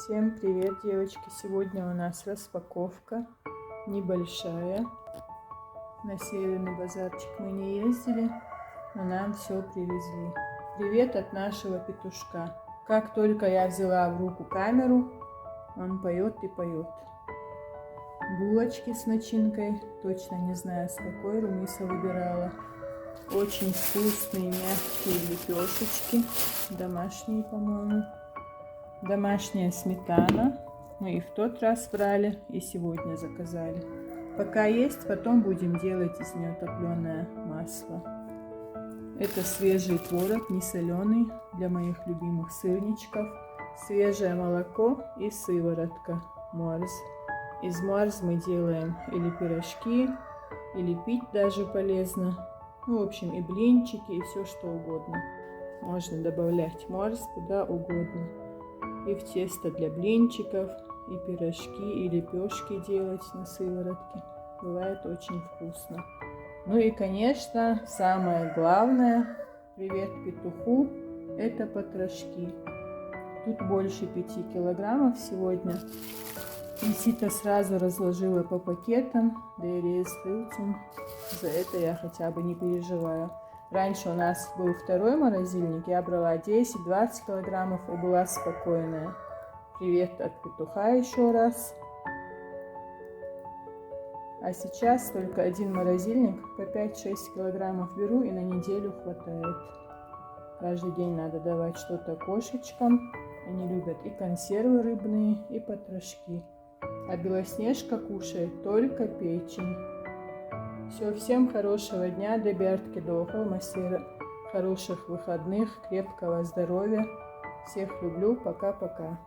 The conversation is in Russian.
Всем привет, девочки! Сегодня у нас распаковка небольшая. На Северный базарчик мы не ездили, но нам все привезли. Привет от нашего петушка. Как только я взяла в руку камеру, он поет и поет. Булочки с начинкой, точно не знаю с какой, Румиса выбирала. Очень вкусные мягкие лепешечки, домашние, по-моему. Домашняя сметана. Мы и в тот раз брали, и сегодня заказали. Пока есть, потом будем делать из нее топленое масло. Это свежий творог, не соленый, для моих любимых сырничков. Свежее молоко и сыворотка морс. Из морс мы делаем или пирожки, или пить даже полезно. Ну, в общем, и блинчики, и все что угодно. Можно добавлять морс куда угодно. И в тесто для блинчиков, и пирожки, и лепешки делать на сыворотке. Бывает очень вкусно. Ну и, конечно, самое главное, привет петуху, это потрошки. Тут больше 5 килограммов сегодня. Лисита сразу разложила по пакетам, да и за это я хотя бы не переживаю. Раньше у нас был второй морозильник, я брала 10-20 килограммов и была спокойная. Привет от петуха еще раз. А сейчас только один морозильник, по 5-6 килограммов беру и на неделю хватает. Каждый день надо давать что-то кошечкам. Они любят и консервы рыбные, и потрошки. А Белоснежка кушает только печень. Все, всем хорошего дня, до бяртки, до холмасера, хороших выходных, крепкого здоровья. Всех люблю, пока-пока.